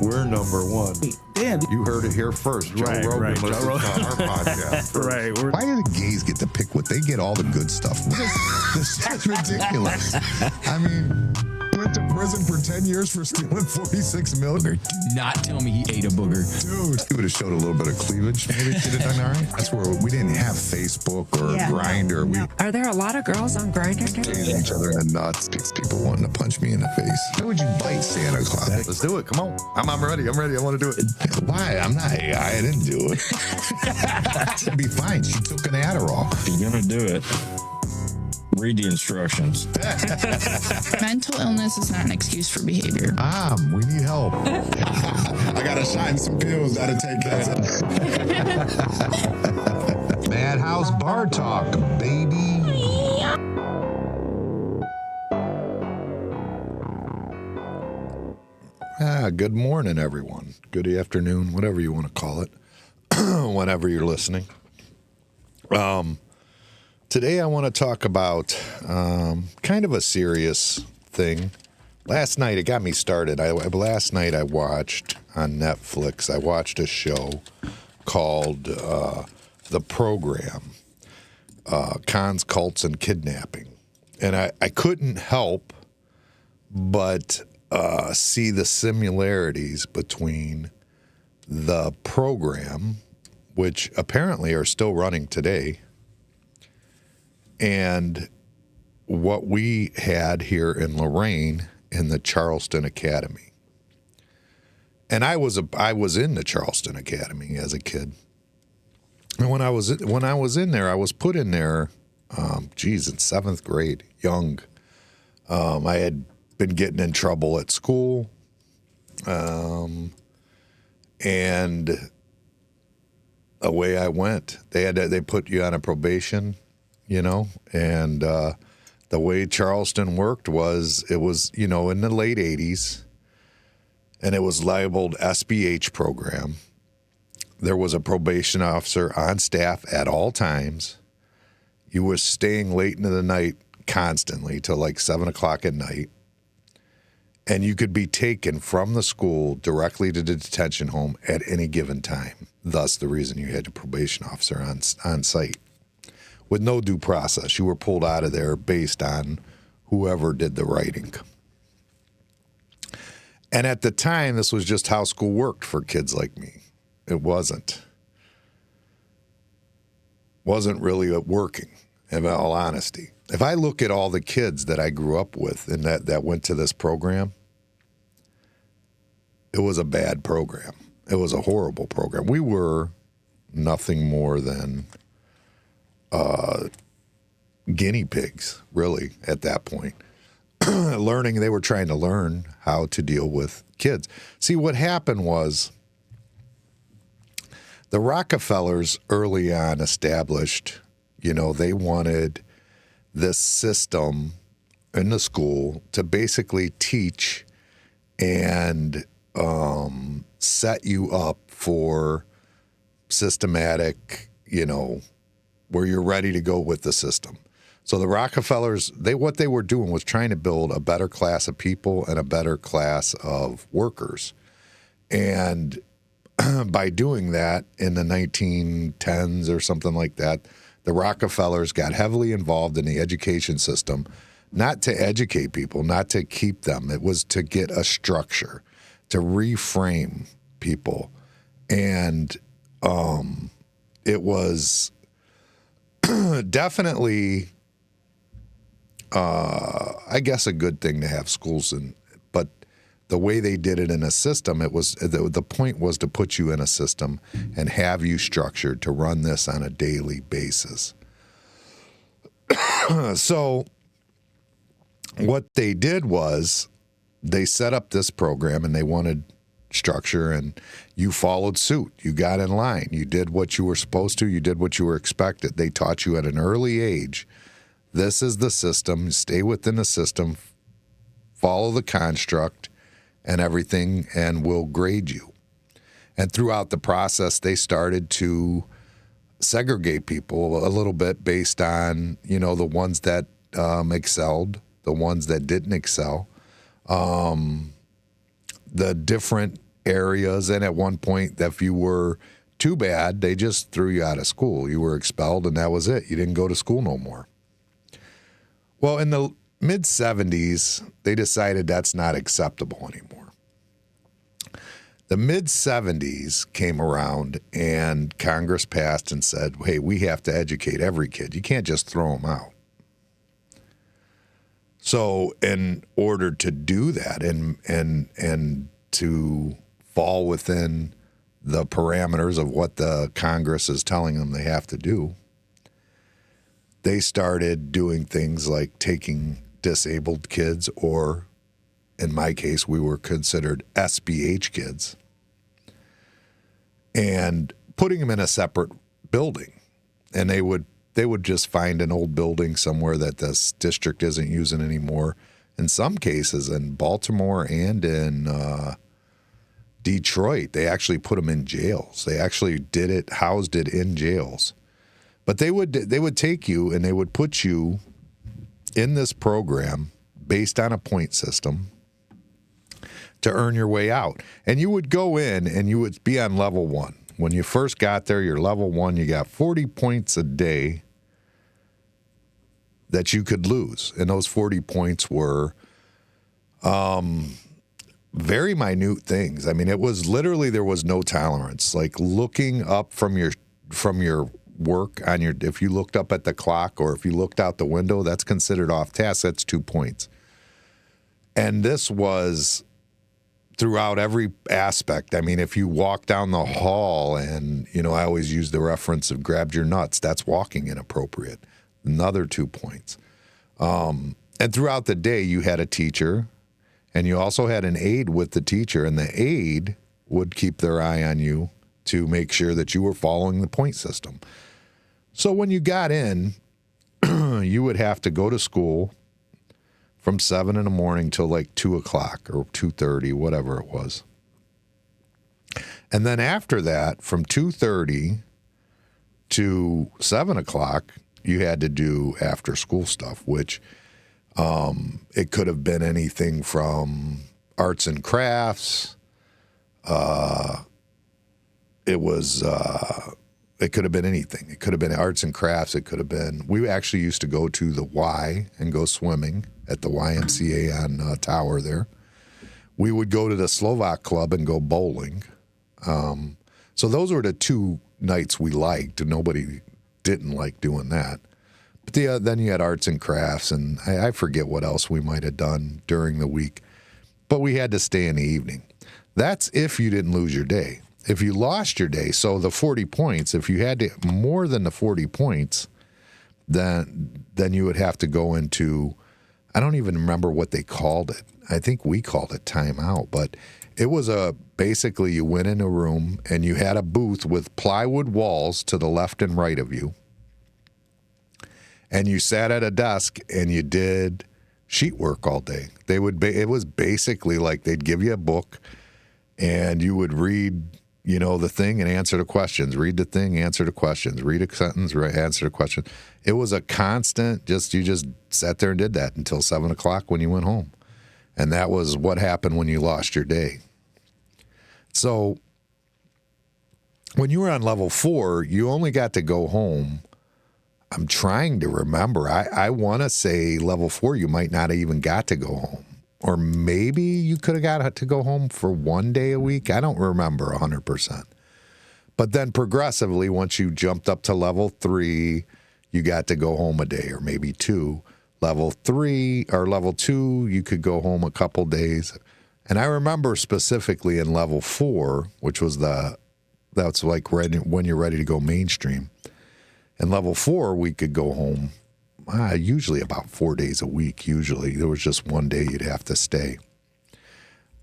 We're number one. Damn. You heard it here first. Joe Right, Rogan right, listens Joe Rogan. to our podcast first. Right. Why do the gays get to pick what they get all the good stuff? This is ridiculous. I mean, went to prison for 10 years for stealing 46 million. Do not tell me he ate a booger. Dude, he would have showed a little bit of cleavage. Maybe he'd have done all right. That's where we didn't have Facebook or Grindr. We Are there a lot of girls on Grindr? hated each other in the nuts. People wanting to punch me in the face. Why would you bite Santa Claus? Let's do it. Come on. I'm ready. I'm ready. I want to do it. Why? I'm not AI. I didn't do it. It'd be fine. She took an Adderall. If you're going to do it, read the instructions. Mental illness is not an excuse for behavior. We need help. I gotta shine some pills that'll take care of Madhouse Bar Talk, baby. Good morning, everyone. Good afternoon, whatever you want to call it, whenever you're listening. Today I want to talk about kind of a serious thing. Last night, it got me started. Last night I watched on Netflix, I watched a show called The Program, Cons, Cults, and Kidnapping. And I couldn't help but see the similarities between the program, which apparently are still running today, and what we had here in Lorain in the Charleston Academy. And I was in the Charleston Academy as a kid. And when I was in there, I was put in there, in 7th grade, young. I had been getting in trouble at school, and away I went. They put you on a probation, and the way Charleston worked was it was, in the late 80s, and it was labeled SBH program. There was a probation officer on staff at all times. You were staying late into the night constantly till like 7 o'clock at night. And you could be taken from the school directly to the detention home at any given time. Thus, the reason you had a probation officer on site. With no due process. You were pulled out of there based on whoever did the writing. And at the time, this was just how school worked for kids like me. It wasn't really working, in all honesty. If I look at all the kids that I grew up with and that went to this program, it was a bad program. It was a horrible program. We were nothing more than guinea pigs, really, at that point. They were trying to learn how to deal with kids. See, what happened was the Rockefellers early on established, they wanted this system in the school to basically teach and set you up for systematic, where you're ready to go with the system. So the Rockefellers, what they were doing was trying to build a better class of people and a better class of workers. And by doing that in the 1910s or something like that, the Rockefellers got heavily involved in the education system, not to educate people, not to keep them. It was to get a structure, to reframe people. And it was definitely, I guess, a good thing to have schools but the way they did it in a system, it was the point was to put you in a system and have you structured to run this on a daily basis. So what they did was they set up this program and they wanted structure, and you followed suit. You got in line. You did what you were supposed to. You did what you were expected. They taught you at an early age, this is the system. Stay within the system. Follow the construct and everything, and we'll grade you. And throughout the process, they started to segregate people a little bit based on, the ones that excelled, the ones that didn't excel. the different areas. And at one point, if you were too bad, they just threw you out of school. You were expelled, and that was it. You didn't go to school no more. Well, in the mid-'70s, they decided that's not acceptable anymore. The mid-'70s came around, and Congress passed and said, hey, we have to educate every kid. You can't just throw them out. So in order to do that and to fall within the parameters of what the Congress is telling them they have to do, they started doing things like taking disabled kids, or in my case, we were considered SBH kids, and putting them in a separate building. And they would just find an old building somewhere that this district isn't using anymore. In some cases, in Baltimore and in Detroit, they actually put them in jails. They actually housed it in jails. But they would take you and they would put you in this program based on a point system to earn your way out. And you would go in and you would be on level 1. When you first got there, you're level 1, you got 40 points a day that you could lose. And those 40 points were very minute things. I mean, it was literally, there was no tolerance. Like looking up from your work on your, if you looked up at the clock or if you looked out the window, that's considered off task. That's 2 points. And this was throughout every aspect. I mean, if you walk down the hall and, I always use the reference of grabbed your nuts, that's walking inappropriate. Another 2 points. And throughout the day, you had a teacher and you also had an aide with the teacher, and the aide would keep their eye on you to make sure that you were following the point system. So when you got in, you would have to go to school from 7 in the morning till like 2 o'clock or 2:30, whatever it was. And then after that, from 2:30 to 7 o'clock, you had to do after school stuff, which it could have been anything from arts and crafts. It could have been anything. It could have been arts and crafts. It could have been, we actually used to go to the Y and go swimming at the YMCA on Tower there. We would go to the Slovak Club and go bowling. So those were the 2 nights we liked. Nobody didn't like doing that. But then you had arts and crafts, and I forget what else we might have done during the week. But we had to stay in the evening. That's if you didn't lose your day. If you lost your day, so the 40 points, if you had more than the 40 points, then you would have to go into, I don't even remember what they called it. I think we called it timeout, but it was basically you went in a room and you had a booth with plywood walls to the left and right of you. And you sat at a desk and you did sheet work all day. It was basically like they'd give you a book and you would read, the thing and answer the questions. Read the thing, answer the questions. Read a sentence, answer the question. It was a constant, you just sat there and did that until 7 o'clock when you went home. And that was what happened when you lost your day. So when you were on level 4, you only got to go home. I'm trying to remember. I want to say level 4, you might not have even got to go home. Or maybe you could have got to go home for 1 day a week. I don't remember 100%. But then progressively, once you jumped up to level 3, you got to go home a day or maybe 2. Level 3 or level 2, you could go home a couple days. And I remember specifically in level 4, which was that's like when you're ready to go mainstream. In level 4, we could go home usually about 4 days a week. Usually there was just 1 day you'd have to stay.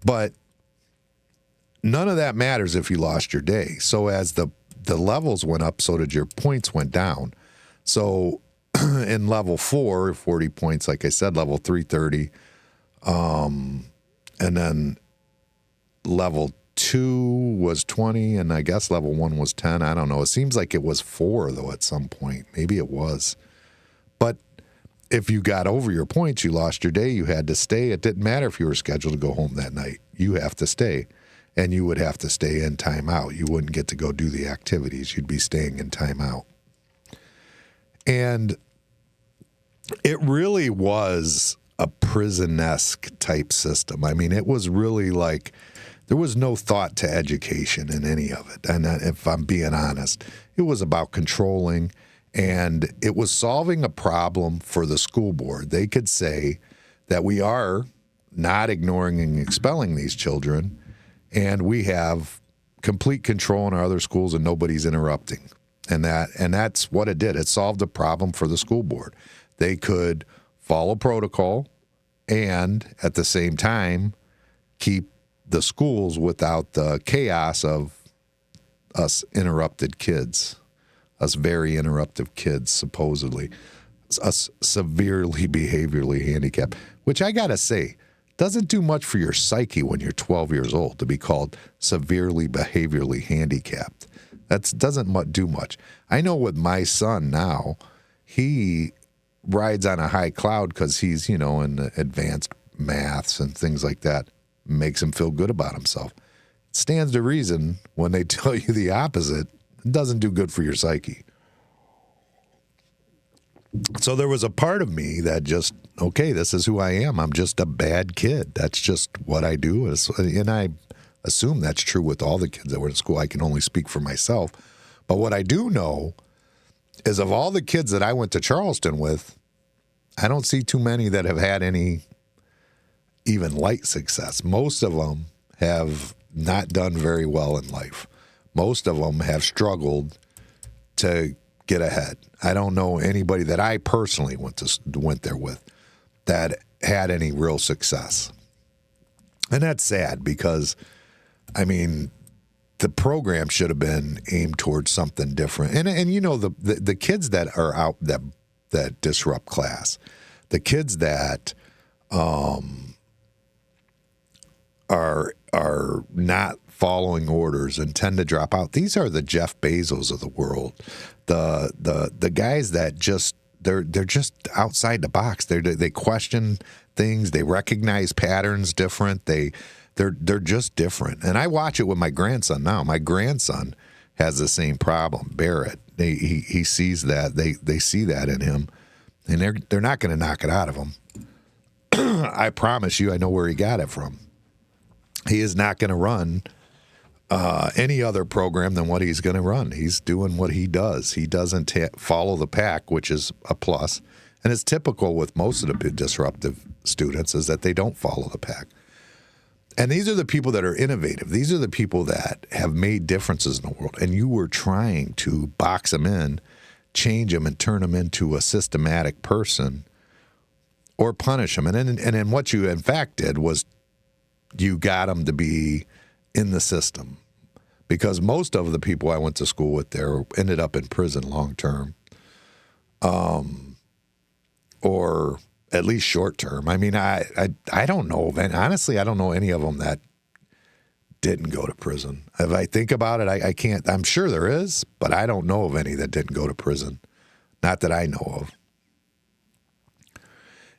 But none of that matters if you lost your day. So as the levels went up, so did your points went down. So in level 4, 40 points, like I said, level 3, 30. And then level 2 was 20, and I guess level 1 was 10. I don't know. It seems like it was 4, though, at some point. Maybe it was. But if you got over your points, you lost your day, you had to stay. It didn't matter if you were scheduled to go home that night. You have to stay. And you would have to stay in timeout. You wouldn't get to go do the activities. You'd be staying in timeout. And it really was a prison-esque type system. I mean, it was really like there was no thought to education in any of it. And if I'm being honest, it was about controlling, and it was solving a problem for the school board. They could say that we are not ignoring and expelling these children, and we have complete control in our other schools and nobody's interrupting. And that's what it did. It solved a problem for the school board. They could follow protocol and at the same time keep the schools without the chaos of us interrupted kids, us very interruptive kids, supposedly, us severely behaviorally handicapped, which I got to say, doesn't do much for your psyche when you're 12 years old to be called severely behaviorally handicapped. That doesn't do much. I know with my son now, he rides on a high cloud because he's, in advanced maths and things like that. Makes him feel good about himself. It stands to reason when they tell you the opposite, it doesn't do good for your psyche. So there was a part of me that just, okay, this is who I am. I'm just a bad kid. That's just what I do. And I assume that's true with all the kids that were in school. I can only speak for myself. But what I do know is of all the kids that I went to Charleston with, I don't see too many that have had any even light success. Most of them have not done very well in life. Most of them have struggled to get ahead. I don't know anybody that I personally went there with that had any real success. And that's sad because, I mean, the program should have been aimed towards something different. And the kids that are out that disrupt class, the kids that are not following orders and tend to drop out. These are the Jeff Bezos of the world, the guys that they're just outside the box. They question things. They recognize patterns different. They're just different. And I watch it with my grandson now. My grandson has the same problem. Barrett. He sees that. They see that in him, and they're not going to knock it out of him. I promise you. I know where he got it from. He is not going to run any other program than what he's going to run. He's doing what he does. He doesn't follow the pack, which is a plus. And it's typical with most of the disruptive students is that they don't follow the pack. And these are the people that are innovative. These are the people that have made differences in the world. And you were trying to box them in, change them, and turn them into a systematic person or punish them. And then what you, in fact, did was you got them to be in the system, because most of the people I went to school with there ended up in prison long term, or at least short term. I mean, I don't know. Honestly, I don't know any of them that didn't go to prison. If I think about it, I can't. I'm sure there is, but I don't know of any that didn't go to prison. Not that I know of.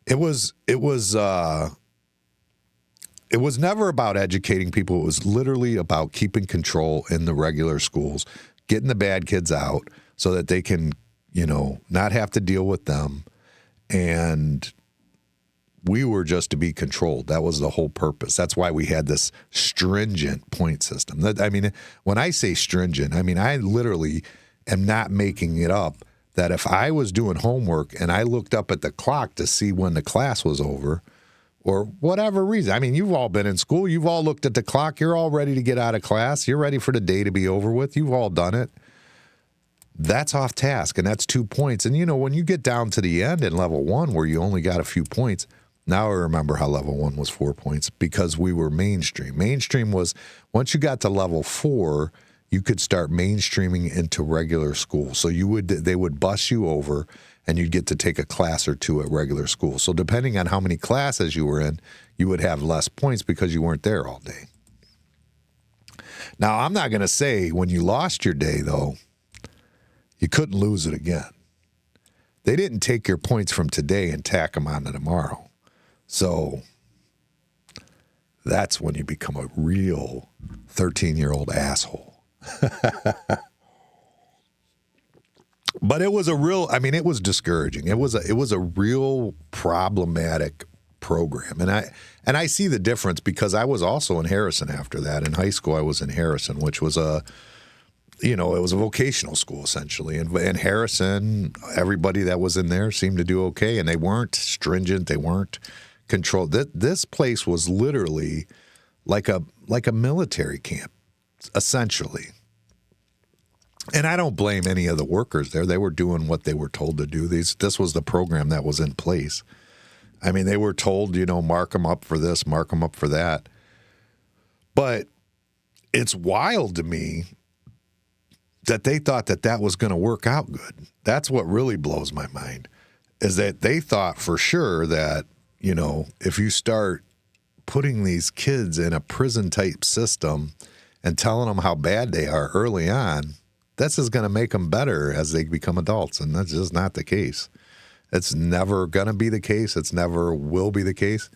It was never about educating people. It was literally about keeping control in the regular schools, getting the bad kids out so that they can, not have to deal with them. And we were just to be controlled. That was the whole purpose. That's why we had this stringent point system. When I say stringent, I literally am not making it up, that if I was doing homework and I looked up at the clock to see when the class was over, or whatever reason. You've all been in school. You've all looked at the clock. You're all ready to get out of class. You're ready for the day to be over with. You've all done it. That's off task, and that's 2 points. And, when you get down to the end in level 1 where you only got a few points, now I remember how level 1 was 4 points, because we were mainstream. Mainstream was, once you got to level 4, you could start mainstreaming into regular school. So they would bus you over, and you'd get to take a class or two at regular school. So depending on how many classes you were in, you would have less points because you weren't there all day. Now, I'm not going to say when you lost your day, though, you couldn't lose it again. they didn't take your points from today and tack them on to tomorrow. So that's when you become a real 13-year-old asshole. But it was it was discouraging. It was a real problematic program. And I see the difference because I was also in Harrison after that. In high school, I was in Harrison, which was it was a vocational school essentially. And in Harrison, everybody that was in there seemed to do okay. And they weren't stringent. They weren't controlled. This place was literally like a military camp, essentially. And I don't blame any of the workers there. They were doing what they were told to do. This was the program that was in place. I mean, they were told, mark them up for this, mark them up for that. But it's wild to me that they thought that was going to work out good. That's what really blows my mind, is that they thought for sure that, if you start putting these kids in a prison-type system and telling them how bad they are early on, this is going to make them better as they become adults, and that's just not the case. It's never going to be the case. It's never will be the case.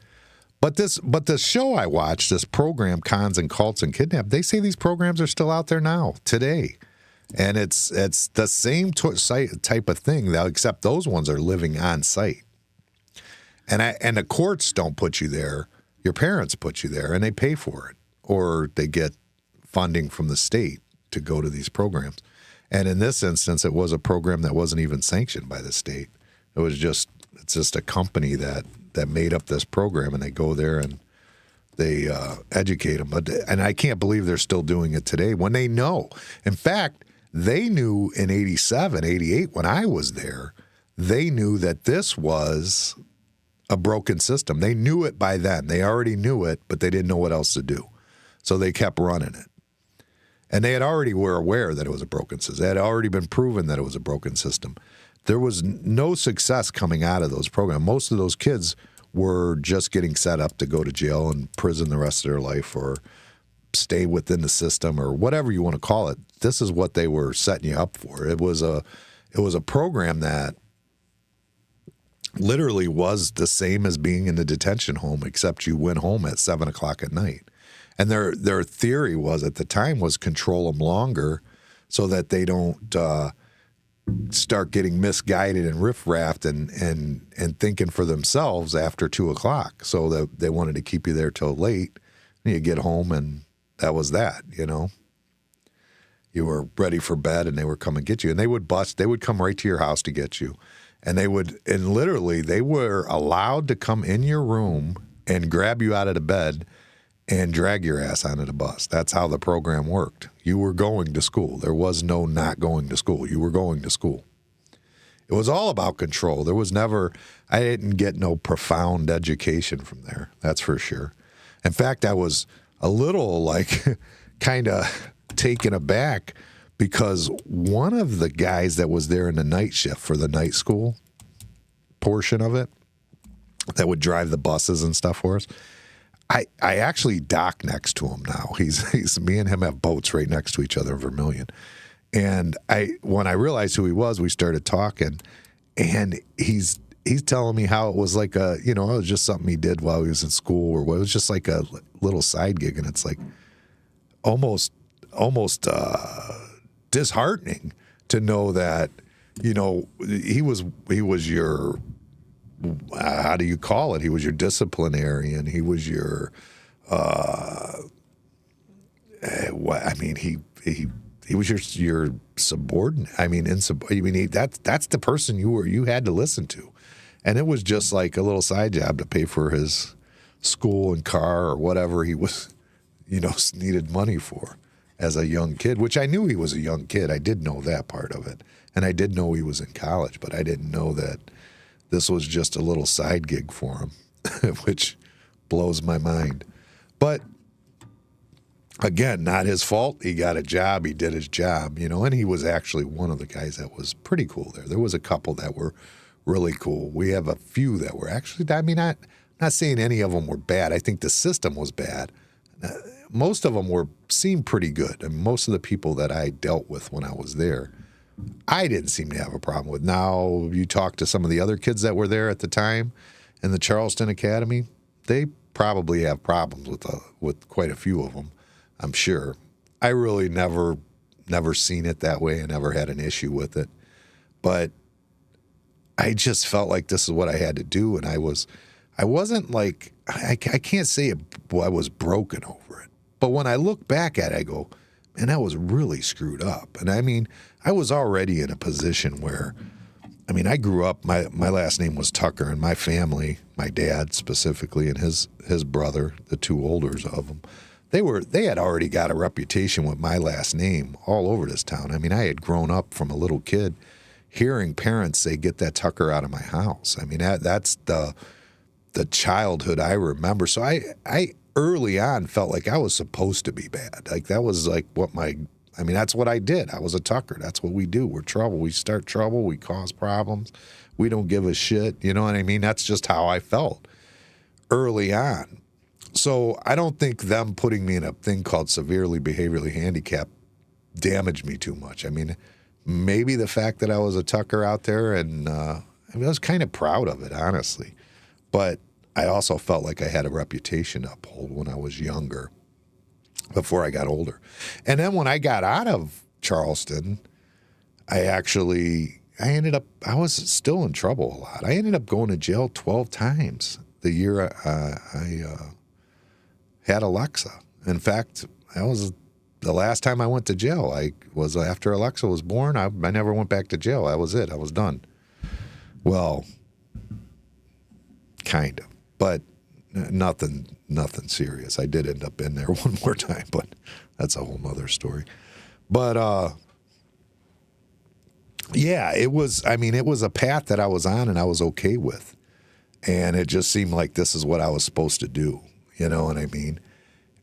But the show I watched, this program, Cons and Cults and Kidnap, they say these programs are still out there now, today. And it's the same type of thing, except those ones are living on site. And the courts don't put you there. Your parents put you there, and they pay for it. Or they get funding from the state to go to these programs. And in this instance, it was a program that wasn't even sanctioned by the state. It's just a company that made up this program, and they go there and they educate them. And I can't believe they're still doing it today when they know. In fact, they knew in 87, 88, when I was there, they knew that this was a broken system. They knew it by then. They already knew it, but they didn't know what else to do. So they kept running it. And they were aware that it was a broken system. It had already been proven that it was a broken system. There was no success coming out of those programs. Most of those kids were just getting set up to go to jail and prison the rest of their life, or stay within the system, or whatever you want to call it. This is what they were setting you up for. It was a program that literally was the same as being in the detention home, except you went home at 7 o'clock at night. And their theory was, at the time, was control them longer so that they don't start getting misguided and riff-raffed and thinking for themselves after 2 o'clock. So that they wanted to keep you there till late. And you get home, and that was that, You were ready for bed, and they would come and get you. And they would come right to your house to get you. And literally, they were allowed to come in your room and grab you out of the bed and drag your ass onto the bus. That's how the program worked. You were going to school. There was no not going to school. You were going to school. It was all about control. I didn't get no profound education from there. That's for sure. In fact, I was a little kind of taken aback, because one of the guys that was there in the night shift for the night school portion of it, that would drive the buses and stuff for us, I actually dock next to him now. He's me and him have boats right next to each other in Vermilion. And when I realized who he was, we started talking, and he's telling me how it was like it was just something he did while he was in school, or it was just like a little side gig. And it's like almost disheartening to know that, he was your, how do you call it? He was your disciplinarian. He was your, he was your subordinate. That's the person you had to listen to. And it was just like a little side job to pay for his school and car or whatever he was, needed money for as a young kid, which I knew he was a young kid. I did know that part of it. And I did know he was in college, but I didn't know that this was just a little side gig for him, which blows my mind. But again, not his fault. He got a job. He did his job, and he was actually one of the guys that was pretty cool there. There was a couple that were really cool. We have a few that were actually, not saying any of them were bad. I think the system was bad. Most of them seemed pretty good. And most of the people that I dealt with when I was there I didn't seem to have a problem with. Now, you talk to some of the other kids that were there at the time in the Charleston Academy, they probably have problems with quite a few of them, I'm sure. I really never seen it that way and never had an issue with it. But I just felt like this is what I had to do, and I wasn't like, I can't say I was broken over it. But when I look back at it, I go, man, that was really screwed up. And I mean, I was already in a position where, I mean, I grew up, my last name was Tucker, and my family, my dad specifically, and his brother, the two olders of them, they had already got a reputation with my last name all over this town. I mean, I had grown up from a little kid hearing parents say, "Get that Tucker out of my house." I mean, that's the childhood I remember. So I early on felt like I was supposed to be bad. Like that was like that's what I did. I was a Tucker. That's what we do. We're trouble. We start trouble. We cause problems. We don't give a shit. You know what I mean? That's just how I felt early on. So I don't think them putting me in a thing called severely behaviorally handicapped damaged me too much. I mean, maybe the fact that I was a Tucker out there, and I was kind of proud of it, honestly. But I also felt like I had a reputation to uphold when I was younger, before I got older. And then when I got out of Charleston, I was still in trouble a lot. I ended up going to jail 12 times the year I had Alexa. In fact, that was the last time I went to jail. I was after Alexa was born. I never went back to jail. That was it. I was done. Well, kind of, but nothing serious. I did end up in there one more time, but that's a whole nother story. But yeah, it was a path that I was on and I was okay with. And it just seemed like this is what I was supposed to do. You know what I mean?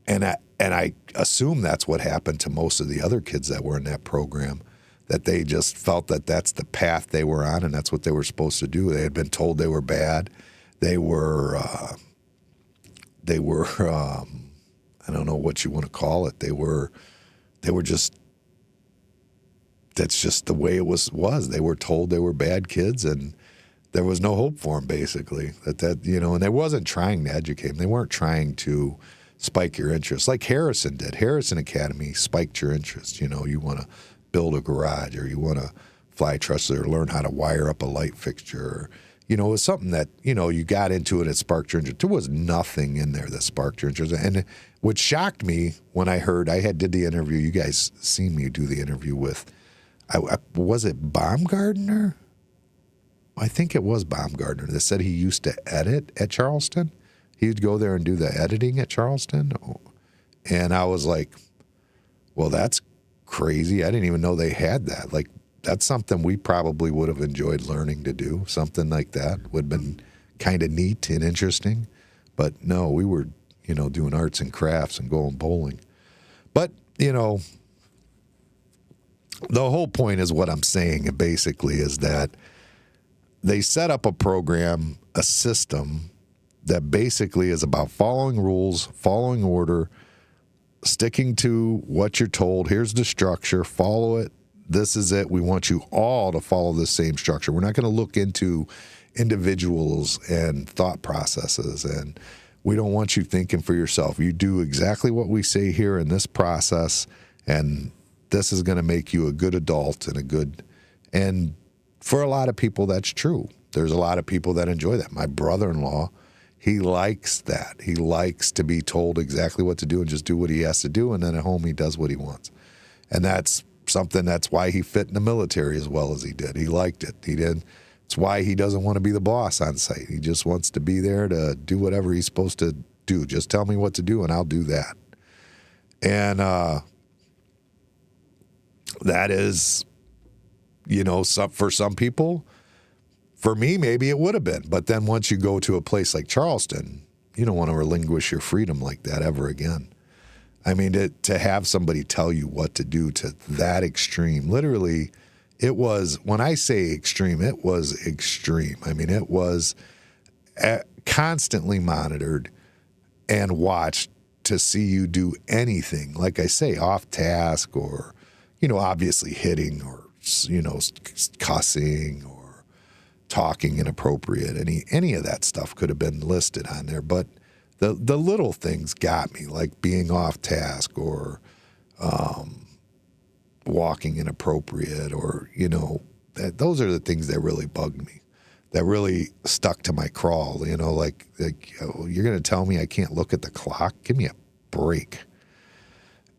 And I assume that's what happened to most of the other kids that were in that program, that they just felt that that's the path they were on and that's what they were supposed to do. They had been told they were bad. They were I don't know what you want to call it. They were just, that's just the way it was. They were told they were bad kids and there was no hope for them, basically. And they wasn't trying to educate them. They weren't trying to spike your interest like Harrison did. Harrison Academy spiked your interest. You know, you want to build a garage or you want to fly trusses or learn how to wire up a light fixture. Or, it was something that, you got into it, it sparked your interest. There was nothing in there that sparked your interest. And what shocked me when I heard, did the interview, you guys seen me do the interview with, was it Baumgartner? I think it was Baumgartner that said he used to edit at Charleston. He would go there and do the editing at Charleston. And I was like, well, that's crazy. I didn't even know they had that. Like, that's something we probably would have enjoyed learning to do. Something like that would have been kind of neat and interesting. But no, we were, doing arts and crafts and going bowling. But, the whole point is what I'm saying basically is that they set up a program, a system that basically is about following rules, following order, sticking to what you're told. Here's the structure. Follow it. This is it. We want you all to follow the same structure. We're not going to look into individuals and thought processes, and we don't want you thinking for yourself. You do exactly what we say here in this process, and this is going to make you a good adult and for a lot of people, that's true. There's a lot of people that enjoy that. My brother-in-law, he likes that. He likes to be told exactly what to do and just do what he has to do, and then at home he does what he wants. And that's why he fit in the military as well as he did. He liked it. It's why he doesn't want to be the boss on site. He just wants to be there to do whatever he's supposed to do. Just tell me what to do and I'll do that. And that is, for some people, for me, maybe it would have been. But then once you go to a place like Charleston, you don't want to relinquish your freedom like that ever again. I mean, to have somebody tell you what to do to that extreme, literally, it was, when I say extreme, it was extreme. I mean, it was constantly monitored and watched to see you do anything, like I say, off task or, obviously hitting or cussing or talking inappropriate. Any of that stuff could have been listed on there. But the little things got me, like being off task or walking inappropriate, or those are the things that really bugged me, that really stuck to my crawl. Like you're going to tell me I can't look at the clock? Give me a break.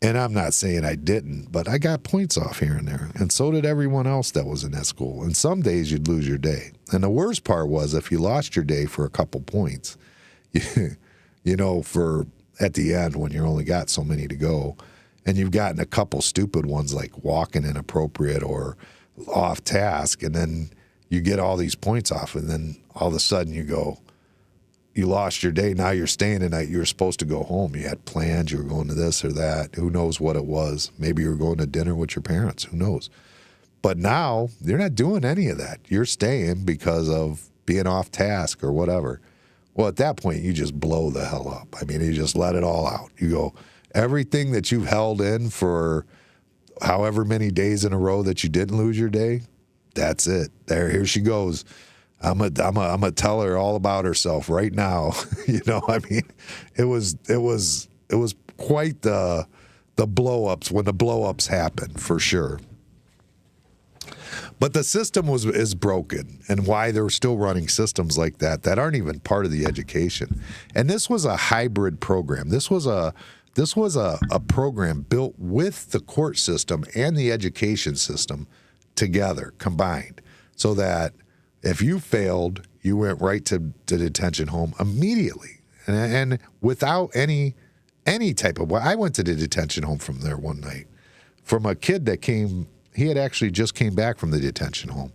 And I'm not saying I didn't, but I got points off here and there. And so did everyone else that was in that school. And some days you'd lose your day. And the worst part was if you lost your day for a couple points, for at the end when you only got so many to go, and you've gotten a couple stupid ones like walking inappropriate or off task, and then you get all these points off, and then all of a sudden you lost your day. Now you're staying tonight. You were supposed to go home. You had plans. You were going to this or that. Who knows what it was? Maybe you were going to dinner with your parents. Who knows? But now you're not doing any of that. You're staying because of being off task or whatever. Well, at that point, you just blow the hell up. I mean, you just let it all out. You go, everything that you've held in for however many days in a row that you didn't lose your day, that's it. Here she goes. I'm a tell her all about herself right now. I mean, it was quite the blow-ups when the blow-ups happen, for sure. But the system is broken, and why they're still running systems like that aren't even part of the education. And this was a hybrid program. This was a program built with the court system and the education system together, combined, so that if you failed, you went right to detention home immediately, and without any type of. I went to the detention home from there one night, from a kid that came. He had actually just came back from the detention home,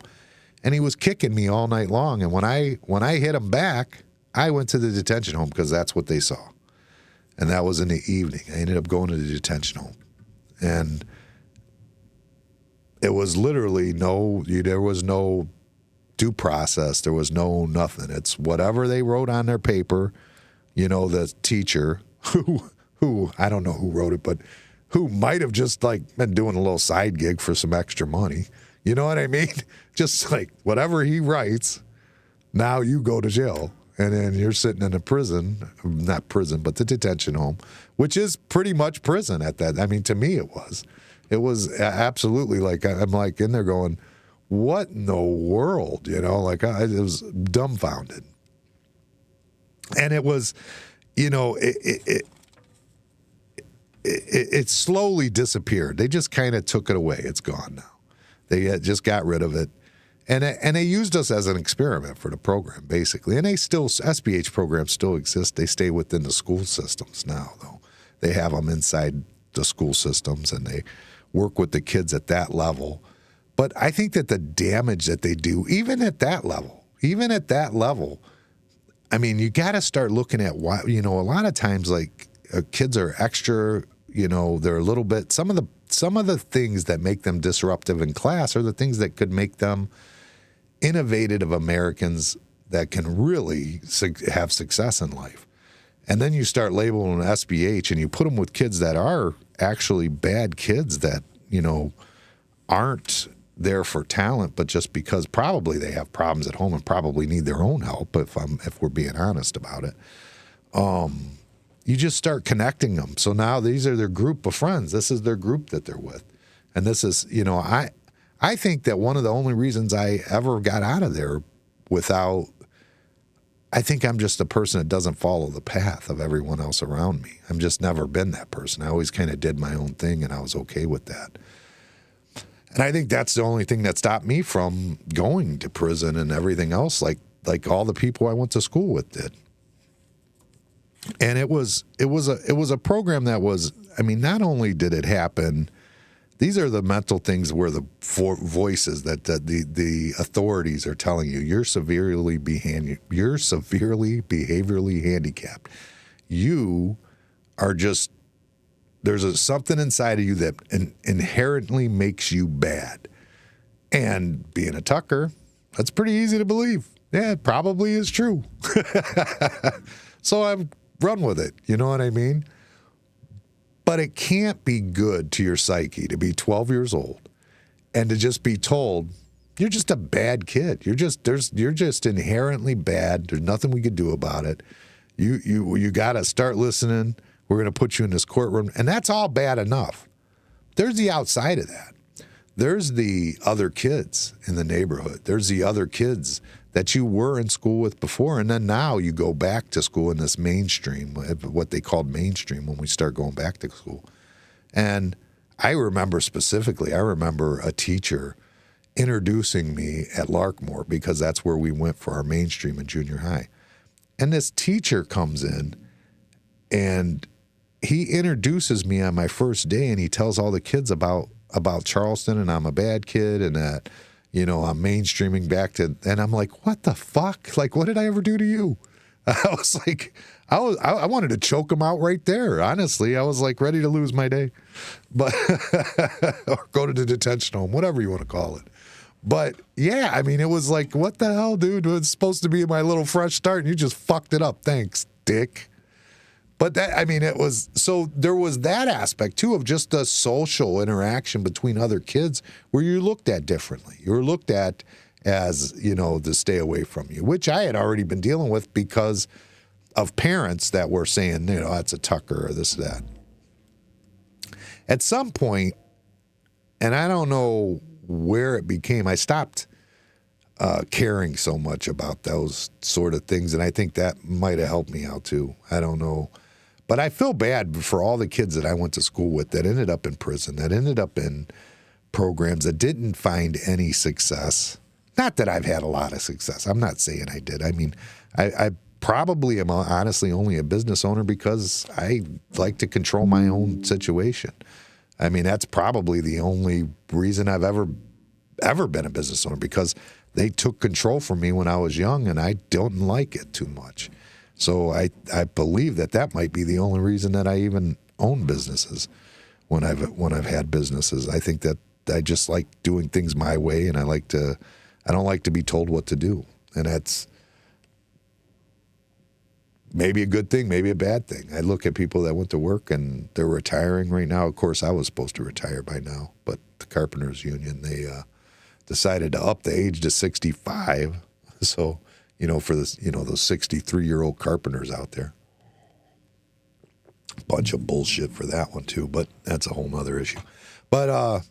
and he was kicking me all night long. And when I hit him back, I went to the detention home because that's what they saw, and that was in the evening. I ended up going to the detention home, and it was literally there was no due process. There was no nothing. It's whatever they wrote on their paper. The teacher who I don't know who wrote it, but who might have just been doing a little side gig for some extra money. You know what I mean? Just like whatever he writes, now you go to jail. And then you're sitting in a prison, not prison, but the detention home, which is pretty much prison at that. I mean, to me it was. It was absolutely I'm like in there going, what in the world? I was dumbfounded. And it was, it slowly disappeared. They just kind of took it away. It's gone now. They just got rid of it. And they used us as an experiment for the program, basically. And SBH programs still exist. They stay within the school systems now, though. They have them inside the school systems, and they work with the kids at that level. But I think that the damage that they do, even at that level, I mean, you got to start looking at why, a lot of times, kids are extra, they're a little bit, some of the things that make them disruptive in class are the things that could make them innovative Americans that can really have success in life. And then you start labeling SBH and you put them with kids that are actually bad kids that, aren't there for talent, but just because probably they have problems at home and probably need their own help, if we're being honest about it. You just start connecting them. So now these are their group of friends. This is their group that they're with. And this is, I think that one of the only reasons I ever got out of there I think I'm just a person that doesn't follow the path of everyone else around me. I've just never been that person. I always kind of did my own thing, and I was okay with that. And I think that's the only thing that stopped me from going to prison and everything else, like all the people I went to school with did. And it was a program that was, I mean, not only did it happen, these are the mental things where the voices that the authorities are telling you, you're severely behaviorally handicapped. You are just, there's something inside of you that inherently makes you bad. And being a Tucker, that's pretty easy to believe. Yeah, it probably is true. So I've run with it. You know what I mean? But it can't be good to your psyche to be 12 years old and to just be told, you're just a bad kid. You're just inherently bad. There's nothing we could do about it. You got to start listening. We're going to put you in this courtroom. And that's all bad enough. There's the outside of that. There's the other kids in the neighborhood. There's the other kids that you were in school with before. And then now you go back to school in this mainstream, what they called mainstream when we start going back to school. And I remember specifically, a teacher introducing me at Larkmore because that's where we went for our mainstream in junior high. And this teacher comes in and he introduces me on my first day and he tells all the kids about Charleston and I'm a bad kid and that, I'm mainstreaming back to, and I'm like, what the fuck? Like, what did I ever do to you? I was like, I wanted to choke him out right there. Honestly, I was like ready to lose my day, but or go to the detention home, whatever you want to call it. But yeah, I mean, it was like, what the hell, dude? It was supposed to be my little fresh start, and you just fucked it up. Thanks, dick. But it was, so there was that aspect too of just the social interaction between other kids where you're looked at differently. You were looked at as, to stay away from you, which I had already been dealing with because of parents that were saying, that's a Tucker or this or that. At some point, and I don't know where it became, I stopped caring so much about those sort of things, and I think that might have helped me out too. I don't know. But I feel bad for all the kids that I went to school with that ended up in prison, that ended up in programs that didn't find any success. Not that I've had a lot of success. I'm not saying I did. I mean, I probably am honestly only a business owner because I like to control my own situation. I mean, that's probably the only reason I've ever been a business owner, because they took control from me when I was young and I don't like it too much. So I believe that might be the only reason that I even own businesses when I've had businesses. I think that I just like doing things my way, and I don't like to be told what to do. And that's maybe a good thing, maybe a bad thing. I look at people that went to work and they're retiring right now. Of course, I was supposed to retire by now, but the Carpenters Union, they decided to up the age to 65. So, for this, those 63-year-old carpenters out there. Bunch of bullshit for that one too, but that's a whole nother issue. But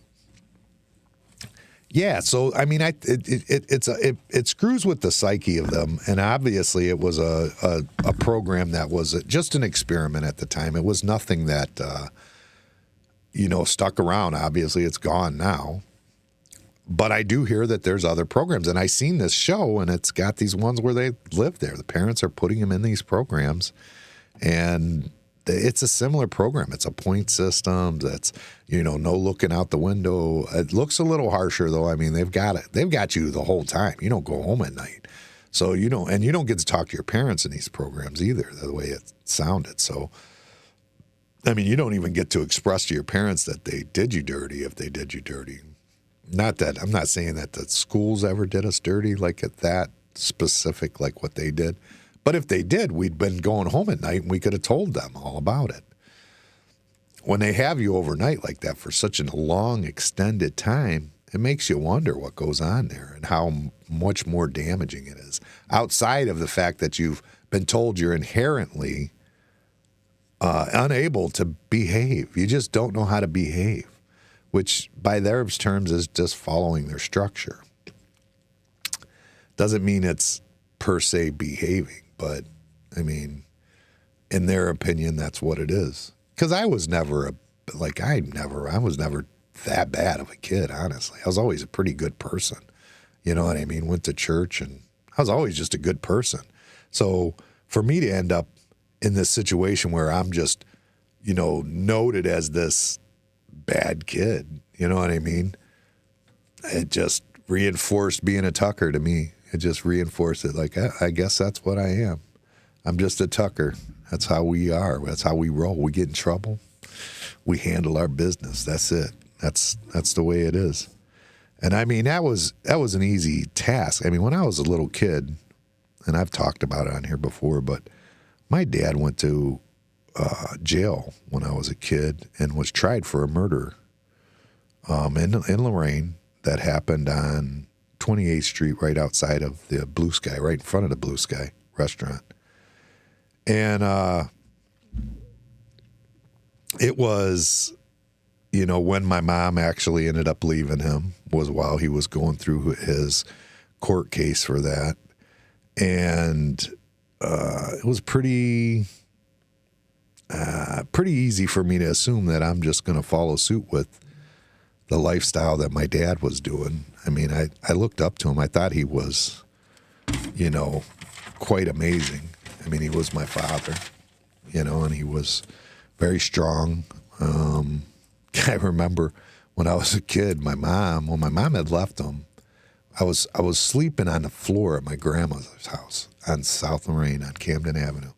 yeah, so I mean, it screws with the psyche of them, and obviously it was a program that was just an experiment at the time. It was nothing that stuck around. Obviously, it's gone now. But I do hear that there's other programs, and I seen this show, and it's got these ones where they live there. The parents are putting them in these programs, and it's a similar program. It's a point system. That's no looking out the window. It looks a little harsher though. I mean, they've got you the whole time. You don't go home at night, so and you don't get to talk to your parents in these programs either. The way it sounded. So, I mean, you don't even get to express to your parents that they did you dirty if they did you dirty. Not that I'm not saying that the schools ever did us dirty like at that specific, like what they did. But if they did, we'd been going home at night and we could have told them all about it. When they have you overnight like that for such a long, extended time, it makes you wonder what goes on there and how much more damaging it is. Outside of the fact that you've been told you're inherently unable to behave. You just don't know how to behave, which by their terms is just following their structure. Doesn't mean it's per se behaving, but I mean, in their opinion, that's what it is. Because I was never I was never that bad of a kid, honestly. I was always a pretty good person. You know what I mean? Went to church and I was always just a good person. So for me to end up in this situation where I'm just, noted as this bad kid, you know what I mean? It just reinforced being a Tucker to me. It just reinforced it. Like, I guess that's what I am. I'm just a Tucker. That's how we are. That's how we roll. We get in trouble. We handle our business. That's it. That's the way it is. And I mean, that was an easy task. I mean, when I was a little kid, and I've talked about it on here before, but my dad went to jail when I was a kid and was tried for a murder in Lorain. that happened on 28th Street, right outside of the Blue Sky, right in front of the Blue Sky restaurant. And it was, when my mom actually ended up leaving him was while he was going through his court case for that. And it was pretty easy for me to assume that I'm just going to follow suit with the lifestyle that my dad was doing. I mean, I looked up to him. I thought he was, quite amazing. I mean, he was my father, and he was very strong. I remember when I was a kid, when my mom had left him, I was sleeping on the floor at my grandmother's house on South Lorain on Camden Avenue.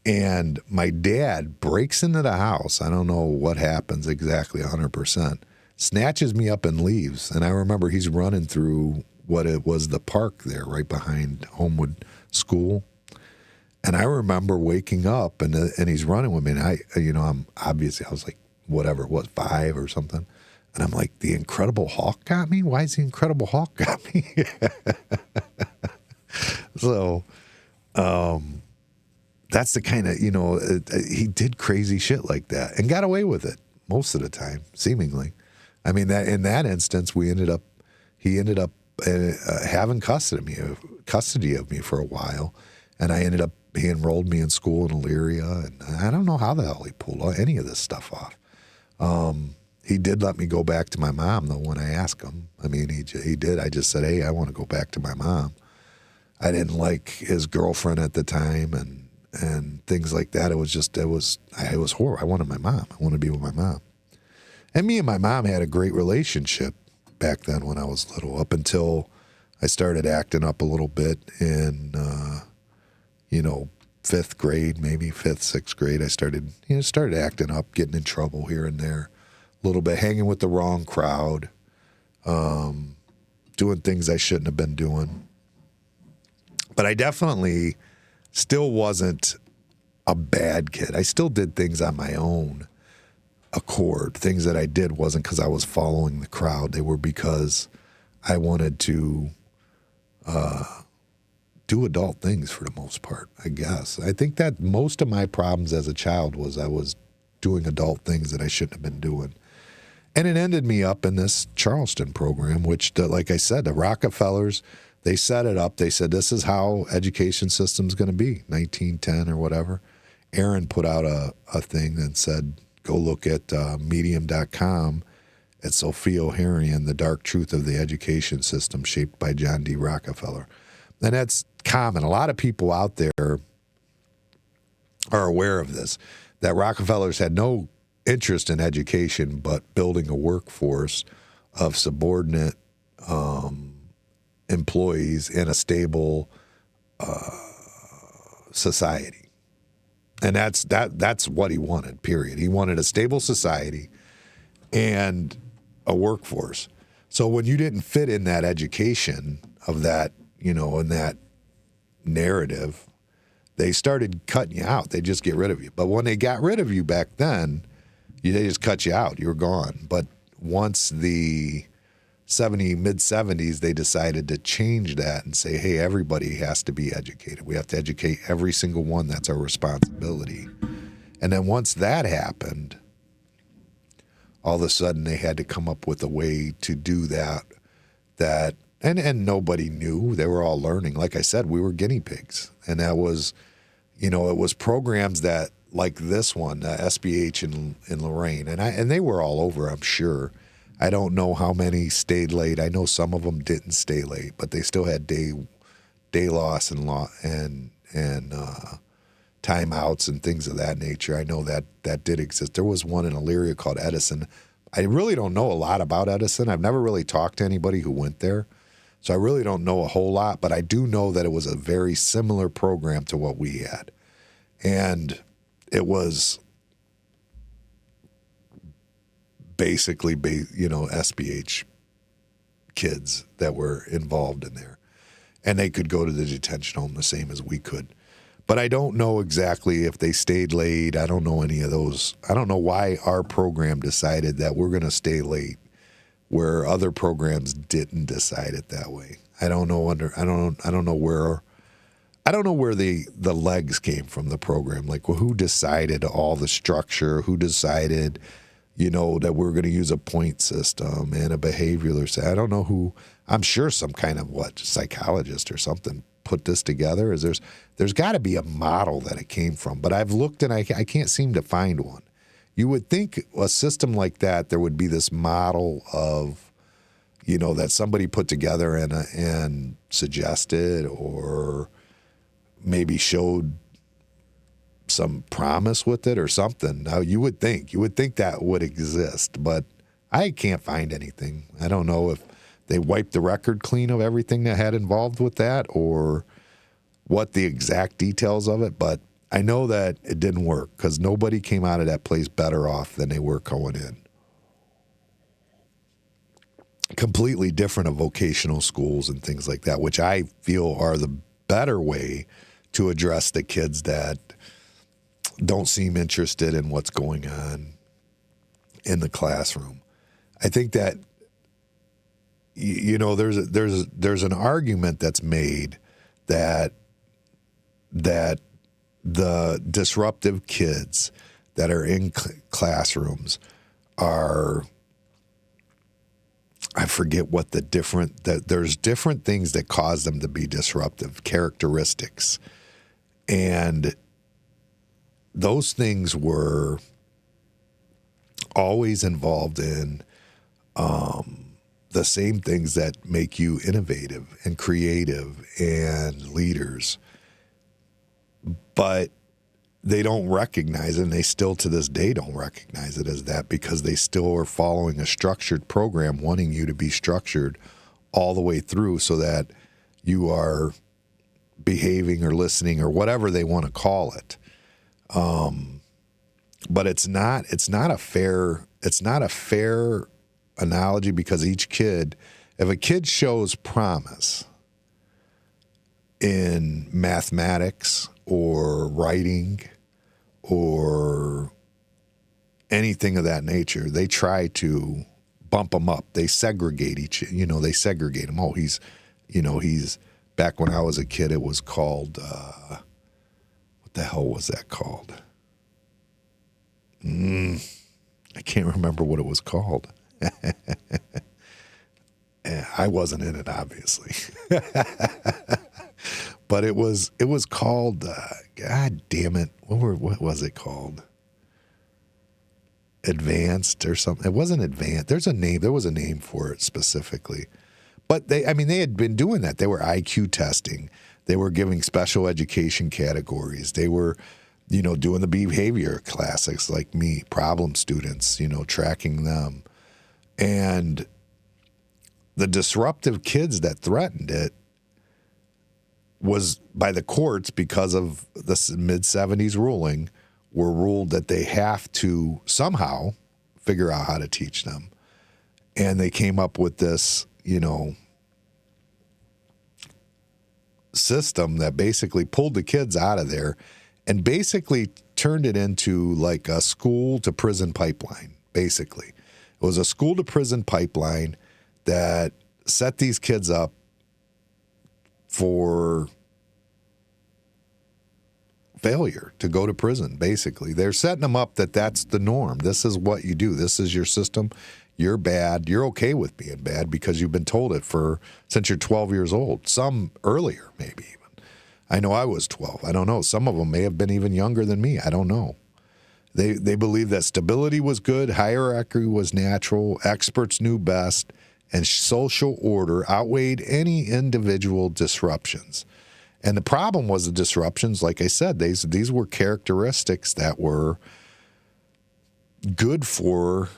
And my dad breaks into the house. I don't know what happens exactly 100%. Snatches me up and leaves. And I remember he's running through what it was, the park there right behind Homewood School. And I remember waking up and he's running with me. And I'm obviously, I was like, whatever it was, 5 or something. And I'm like, the Incredible Hulk got me? Why is the Incredible Hulk got me? So, that's the kind of, he did crazy shit like that and got away with it most of the time, seemingly. I mean, that in that instance, he ended up having custody of me for a while. And he enrolled me in school in Elyria. And I don't know how the hell he pulled any of this stuff off. He did let me go back to my mom, though, when I asked him. I mean, he did. I just said, hey, I want to go back to my mom. I didn't like his girlfriend at the time and things like that. It was horrible. I wanted my mom. I wanted to be with my mom. And me and my mom had a great relationship back then when I was little, up until I started acting up a little bit in, 5th grade, maybe 5th, 6th grade. I started acting up, getting in trouble here and there, a little bit, hanging with the wrong crowd, doing things I shouldn't have been doing. But I definitely still wasn't a bad kid. I still did things on my own accord. Things that I did wasn't because I was following the crowd. They were because I wanted to do adult things for the most part, I guess. I think that most of my problems as a child was I was doing adult things that I shouldn't have been doing. And it ended me up in this Charleston program, which, like I said, the Rockefellers, they set it up. They said, this is how education system's going to be, 1910 or whatever. Aaron put out a thing that said, go look at medium.com at Sophia O'Harian, The Dark Truth of the Education System Shaped by John D. Rockefeller. And that's common. A lot of people out there are aware of this, that Rockefellers had no interest in education but building a workforce of subordinate employees in a stable society. And that's what he wanted, period. He wanted a stable society and a workforce. So when you didn't fit in that education of that, in that narrative, they started cutting you out. They just get rid of you. But when they got rid of you back then, they just cut you out. You were gone. But once the mid-70s, they decided to change that and say, hey, everybody has to be educated. We have to educate every single one. That's our responsibility. And then once that happened, all of a sudden they had to come up with a way to do that and nobody knew. They were all learning. Like I said, we were guinea pigs. And that was, it was programs that, like this one, SBH in Lorain, and they were all over, I'm sure. I don't know how many stayed late. I know some of them didn't stay late, but they still had day loss and timeouts and things of that nature. I know that did exist. There was one in Elyria called Edison. I really don't know a lot about Edison. I've never really talked to anybody who went there, so I really don't know a whole lot, but I do know that it was a very similar program to what we had. And it was basically, SBH kids that were involved in there. And they could go to the detention home the same as we could. But I don't know exactly if they stayed late. I don't know any of those. I don't know why our program decided that we're going to stay late where other programs didn't decide it that way. I don't know where the legs came from the program. Like, well, who decided all the structure? Who decided, that we're going to use a point system and a behavioral system? I don't know who. I'm sure some kind of psychologist or something put this together. There's got to be a model that it came from, but I've looked and I can't seem to find one. You would think a system like that, there would be this model of, that somebody put together and suggested or maybe showed some promise with it or something. Now, you would think that would exist, but I can't find anything. I don't know if they wiped the record clean of everything that had involved with that or what the exact details of it, but I know that it didn't work because nobody came out of that place better off than they were going in. Completely different of vocational schools and things like that, which I feel are the better way to address the kids that don't seem interested in what's going on in the classroom. I think that, there's an argument that's made that the disruptive kids that are in classrooms are, I forget what there's different things that cause them to be disruptive, characteristics. And those things were always involved in the same things that make you innovative and creative and leaders. But they don't recognize it, and they still to this day don't recognize it as that because they still are following a structured program, wanting you to be structured all the way through so that you are behaving or listening or whatever they want to call it. But it's not a fair analogy because each kid, if a kid shows promise in mathematics or writing or anything of that nature, they try to bump them up. They segregate them. Oh, he's back when I was a kid, it was called, what the hell was that called? I can't remember what it was called. I wasn't in it, obviously. But it was called, God damn it, what was it called? Advanced or something. It wasn't advanced. There was a name for it specifically. But they had been doing that. They were IQ testing. They were giving special education categories. They were, doing the behavior classics like me, problem students, tracking them. And the disruptive kids that threatened it was by the courts because of the mid-'70s ruling were ruled that they have to somehow figure out how to teach them. And they came up with this, system that basically pulled the kids out of there and basically turned it into like a school to prison pipeline, basically. It was a school to prison pipeline that set these kids up for failure to go to prison, basically. They're setting them up that's the norm. This is what you do. This is your system. You're bad. You're okay with being bad because you've been told it since you're 12 years old. Some earlier, maybe even. I know I was 12. I don't know. Some of them may have been even younger than me. I don't know. They believed that stability was good, hierarchy was natural, experts knew best, and social order outweighed any individual disruptions. And the problem was the disruptions, like I said, these were characteristics that were good for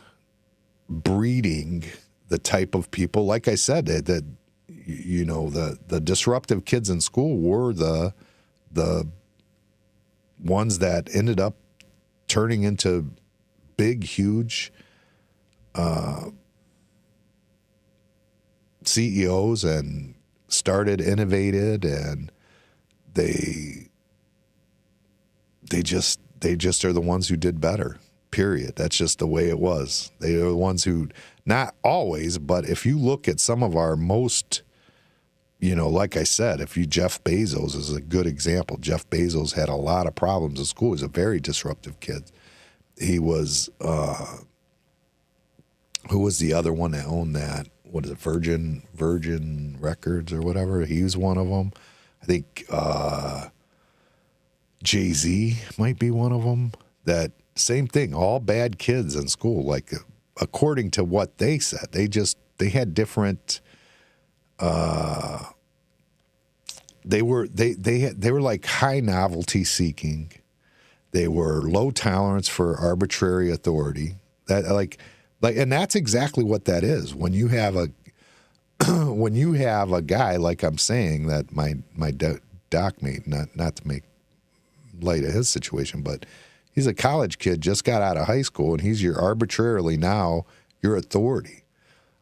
breeding the type of people. Like I said, that the disruptive kids in school were the ones that ended up turning into big, huge CEOs and innovated, and they just are the ones who did better. Period. That's just the way it was. They are the ones who Not always, but if you look at some of our most, like I said, Jeff Bezos is a good example. Jeff Bezos had a lot of problems at school. He was a very disruptive kid. He was, who was the other one that owned that? What is it, Virgin Records or whatever? He was one of them. I think Jay-Z might be one of them. That same thing, all bad kids in school, like according to what they said. They had different, they were like high novelty seeking. They were low tolerance for arbitrary authority. That and that's exactly what that is. When you have a guy, like I'm saying, that my doc mate, not to make light of his situation, but he's a college kid, just got out of high school, and he's your authority.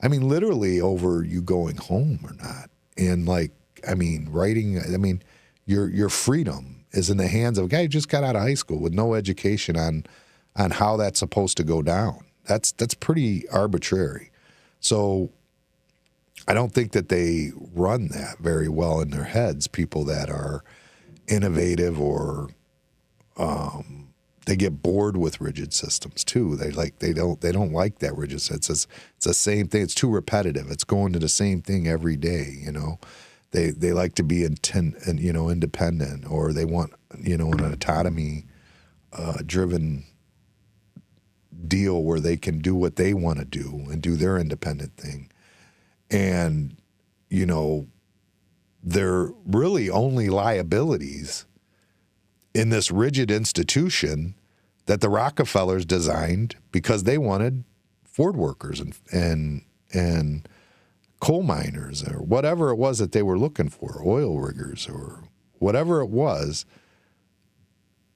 I mean, literally over you going home or not. And writing, your freedom is in the hands of a guy who just got out of high school with no education on how that's supposed to go down. That's pretty arbitrary. So I don't think that they run that very well in their heads, people that are innovative or they get bored with rigid systems too. They don't like that rigid system. It's the same thing. It's too repetitive. It's going to the same thing every day, They like to be independent, or they want, an autonomy driven deal where they can do what they want to do and do their independent thing. And, they're really only liabilities in this rigid institution that the Rockefellers designed because they wanted Ford workers and coal miners or whatever it was that they were looking for, oil riggers or whatever it was.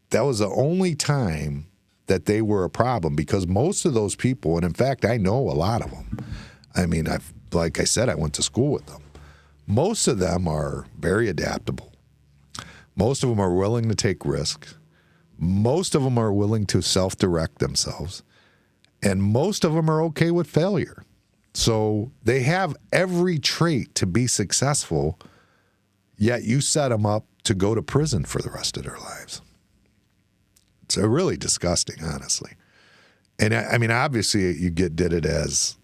That was the only time that they were a problem, because most of those people, and in fact, I know a lot of them. I mean, like I said, I went to school with them. Most of them are very adaptable. Most of them are willing to take risks. Most of them are willing to self-direct themselves. And most of them are okay with failure. So they have every trait to be successful, yet you set them up to go to prison for the rest of their lives. It's really disgusting, honestly. And obviously you did it as,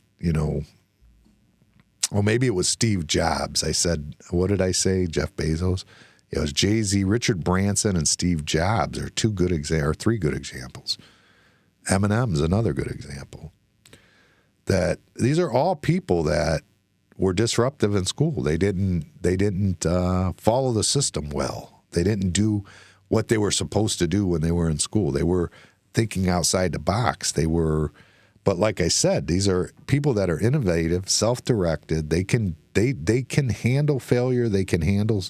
well, maybe it was Steve Jobs. I said, what did I say? Jeff Bezos? It was Jay-Z, Richard Branson, and Steve Jobs are three good examples. Eminem's another good example. That these are all people that were disruptive in school. They didn't follow the system well. They didn't do what they were supposed to do when they were in school. They were thinking outside the box. But like I said, these are people that are innovative, self-directed. They can handle failure. They can handle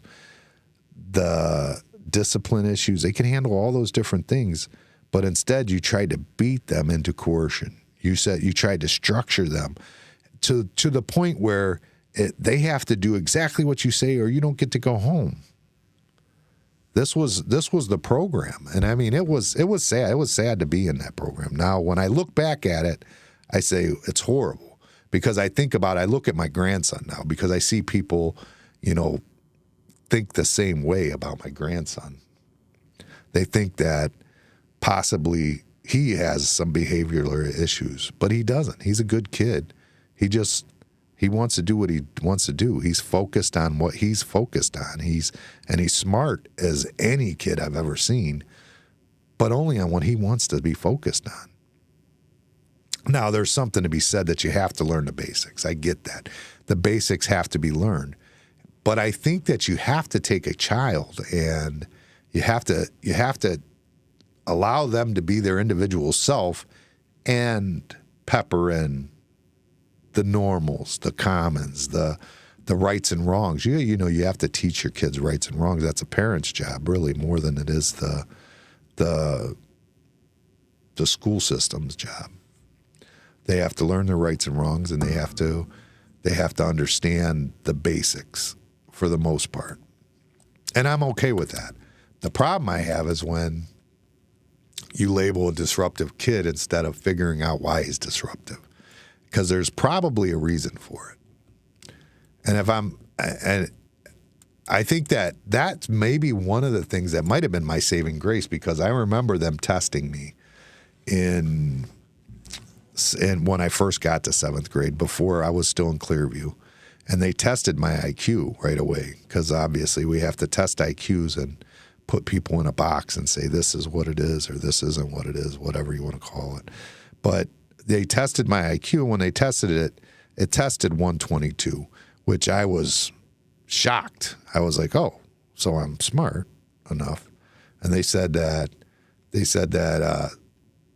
the discipline issues. They can handle all those different things. But instead, you tried to beat them into coercion. You tried to structure them to the point where they have to do exactly what you say, or you don't get to go home. This was the program, and I mean it was sad. It was sad to be in that program. Now, when I look back at it, I say it's horrible, because I look at my grandson now, because I see people, think the same way about my grandson. They think that possibly he has some behavioral issues, but he doesn't. He's a good kid. He wants to do what he wants to do. He's focused on what he's focused on. He's smart as any kid I've ever seen, but only on what he wants to be focused on. Now, there's something to be said that you have to learn the basics. I get that. The basics have to be learned. But I think that you have to take a child and you have to allow them to be their individual self and pepper in the normals, the commons, the rights and wrongs. You have to teach your kids rights and wrongs. That's a parent's job, really, more than it is the school system's job. They have to learn their rights and wrongs, and they have to understand the basics for the most part. And I'm okay with that. The problem I have is when you label a disruptive kid instead of figuring out why he's disruptive. because there's probably a reason for it. And I think that that's maybe one of the things that might have been my saving grace, because I remember them testing me in when I first got to 7th grade, before I was still in Clearview. And they tested my IQ right away, because obviously we have to test IQs and put people in a box and say this is what it is or this isn't what it is, whatever you want to call it. But they tested my IQ. When they tested it, it tested 122, which I was shocked. I was like, oh, so I'm smart enough. And they said that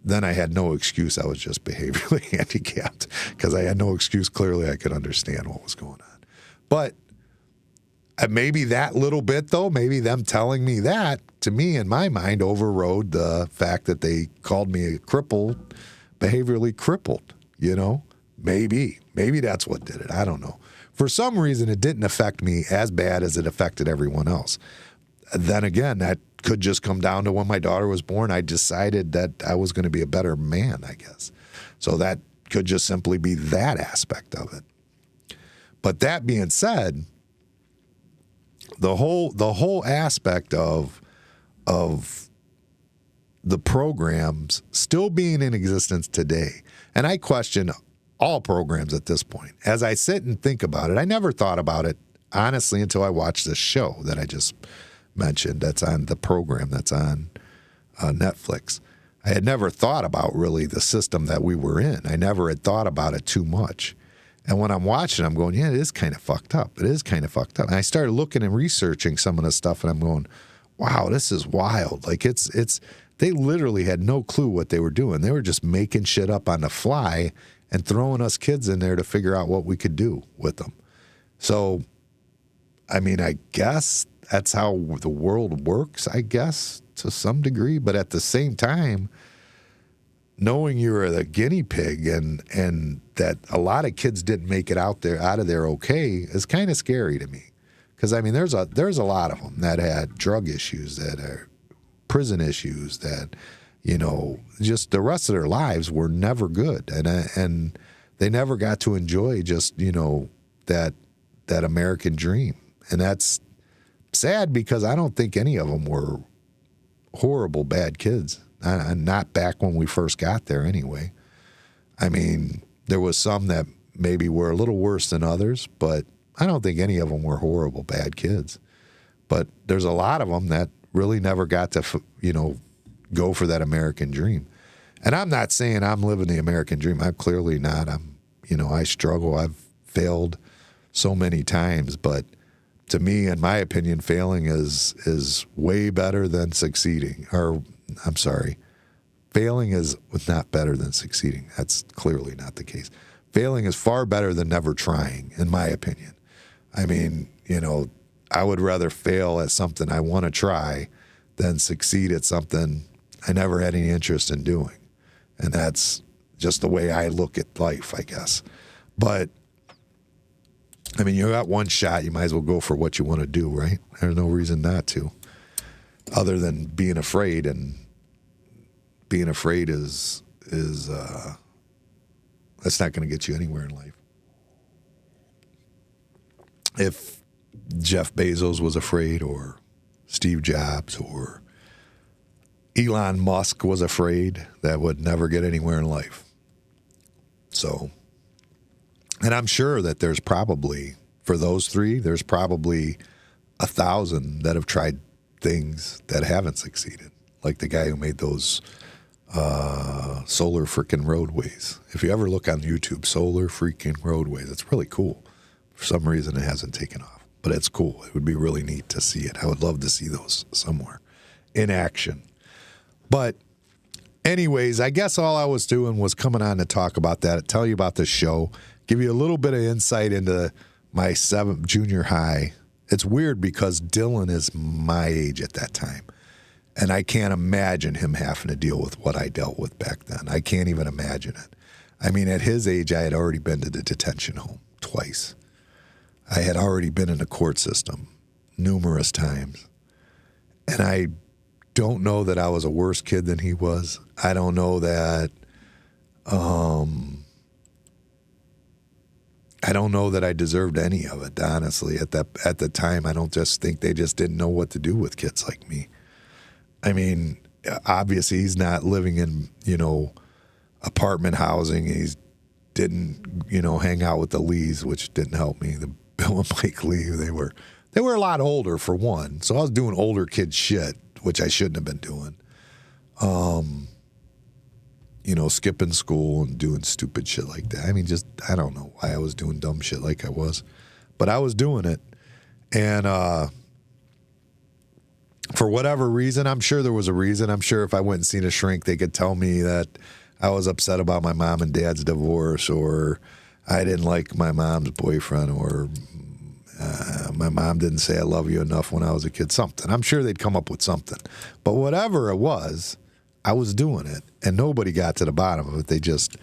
then I had no excuse. I was just behaviorally handicapped, because I had no excuse. Clearly, I could understand what was going on. But maybe that little bit, though, maybe them telling me that, to me, in my mind, overrode the fact that they called me a crippled, behaviorally crippled, you know? Maybe that's what did it. I don't know. For some reason, it didn't affect me as bad as it affected everyone else. Then again, that could just come down to when my daughter was born. I decided that I was going to be a better man, I guess. So that could just simply be that aspect of it. But that being said, the whole aspect of the programs still being in existence today, and I question all programs at this point. As I sit and think about it, I never thought about it, honestly, until I watched this show that I just mentioned, that's on the program that's on Netflix. I had never thought about really the system that we were in. I never had thought about it too much. And when I'm watching, I'm going, yeah, it is kind of fucked up. It is kind of fucked up. And I started looking and researching some of the stuff, and I'm going, wow, this is wild. Like they literally had no clue what they were doing. They were just making shit up on the fly and throwing us kids in there to figure out what we could do with them. So, I mean, I guess that's how the world works, I guess, to some degree. But at the same time, knowing you're the guinea pig and that a lot of kids didn't make it out of there okay is kind of scary to me. Because, I mean, there's a lot of them that had drug issues, that are prison issues, that, you know, just the rest of their lives were never good. And they never got to enjoy just, you know, that American dream. And that's sad, because I don't think any of them were horrible, bad kids. Not back when we first got there anyway. I mean, there was some that maybe were a little worse than others, but I don't think any of them were horrible, bad kids. But there's a lot of them that really never got to, you know, go for that American dream. And I'm not saying I'm living the American dream. I'm clearly not. I struggle. I've failed so many times, but to me, in my opinion, failing is way better than succeeding. Or, I'm sorry, failing is not better than succeeding. That's clearly not the case. Failing is far better than never trying, in my opinion. I mean, you know, I would rather fail at something I want to try than succeed at something I never had any interest in doing. And that's just the way I look at life, I guess. But I mean, you got one shot, you might as well go for what you want to do, right? There's no reason not to, other than being afraid. And being afraid is that's not going to get you anywhere in life. If Jeff Bezos was afraid, or Steve Jobs, or Elon Musk was afraid, that would never get anywhere in life. So, and I'm sure that there's probably, for those three, there's probably 1,000 that have tried things that haven't succeeded. Like the guy who made those solar freaking roadways. If you ever look on YouTube, solar freaking roadways, it's really cool. For some reason, it hasn't taken off, but it's cool. It would be really neat to see it. I would love to see those somewhere in action. But anyways, I guess all I was doing was coming on to talk about that, tell you about the show, give you a little bit of insight into my junior high. It's weird because Dylan is my age at that time. And I can't imagine him having to deal with what I dealt with back then. I can't even imagine it. I mean, at his age, I had already been to the detention home twice. I had already been in the court system numerous times. And I don't know that I was a worse kid than he was. I don't know that I don't know that I deserved any of it, honestly. At the time, I don't just think they just didn't know what to do with kids like me. I mean, obviously he's not living in, apartment housing. He didn't, hang out with the Lees, which didn't help me. The Bill and Mike Lee, they were a lot older for one. So I was doing older kid shit, which I shouldn't have been doing. Skipping school and doing stupid shit like that. I mean, I don't know why I was doing dumb shit like I was, but I was doing it. And for whatever reason, I'm sure there was a reason. I'm sure if I went and seen a shrink, they could tell me that I was upset about my mom and dad's divorce, or I didn't like my mom's boyfriend, or my mom didn't say I love you enough when I was a kid. Something. I'm sure they'd come up with something. But whatever it was, I was doing it, and nobody got to the bottom of it. They just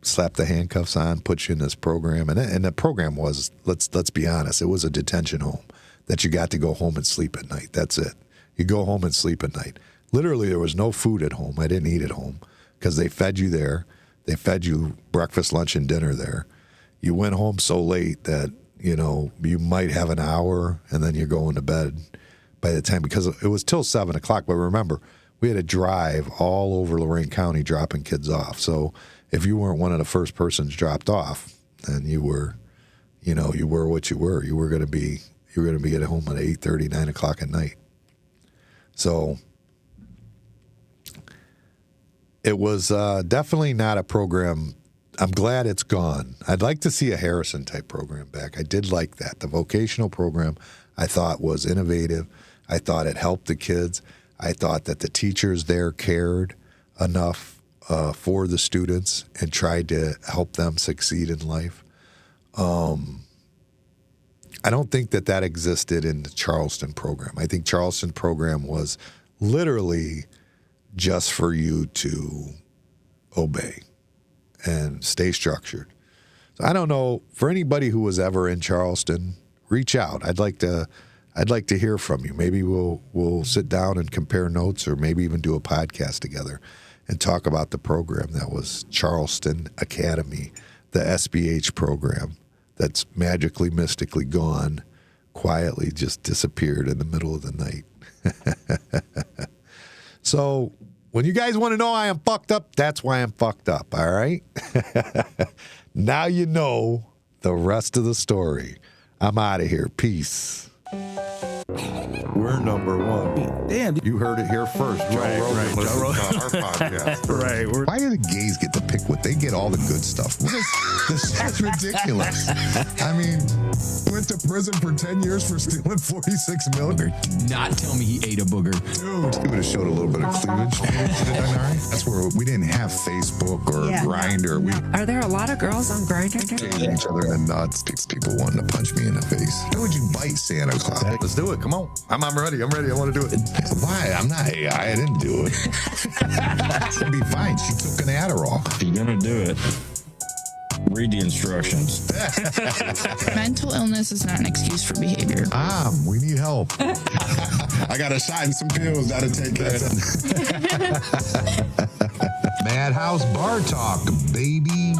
slapped the handcuffs on, put you in this program, and the program was, let's be honest, it was a detention home that you got to go home and sleep at night. That's it. You go home and sleep at night. Literally, there was no food at home. I didn't eat at home because they fed you there. They fed you breakfast, lunch, and dinner there. You went home so late that, you might have an hour, and then you're going to bed by the time, because it was till 7 o'clock. But remember, we had to drive all over Lorain County dropping kids off. So if you weren't one of the first persons dropped off, then you were what you were. You were going to be at home at 8:30, 9 o'clock at night. So it was definitely not a program. I'm glad it's gone. I'd like to see a Harrison type program back. I did like that. The vocational program I thought was innovative. I thought it helped the kids. I thought that the teachers there cared enough for the students and tried to help them succeed in life. I don't think that existed in the Charleston program. I think Charleston program was literally just for you to obey and stay structured. So I don't know, for anybody who was ever in Charleston, reach out. I'd like to hear from you. Maybe we'll sit down and compare notes, or maybe even do a podcast together and talk about the program that was Charleston Academy, the SBH program that's magically, mystically gone, quietly just disappeared in the middle of the night. So when you guys want to know I am fucked up, that's why I'm fucked up, all right? Now you know the rest of the story. I'm out of here. Peace. We're number one. Damn. You heard it here first. Joe Rogan listens to our podcast. Right. Why do the gays get to pick what they get all the good stuff? This is ridiculous. I mean, went to prison for 10 years for stealing 46 million. Not tell me he ate a booger. Dude, he would have showed a little bit of cleavage. That's where we didn't have Facebook or Grindr. We Are there a lot of girls on Grindr? hated each other in the nuts. People wanting to punch me in the face. Why would you bite Santa Claus? Let's do it. Come on. I'm ready. I want to do it. Why? I'm not AI. I didn't do it. It'll be fine. She took an Adderall. If you're gonna do it, read the instructions. Mental illness is not an excuse for behavior. We need help. I got a shot and some pills that'll take care of it. Madhouse Bar Talk, baby.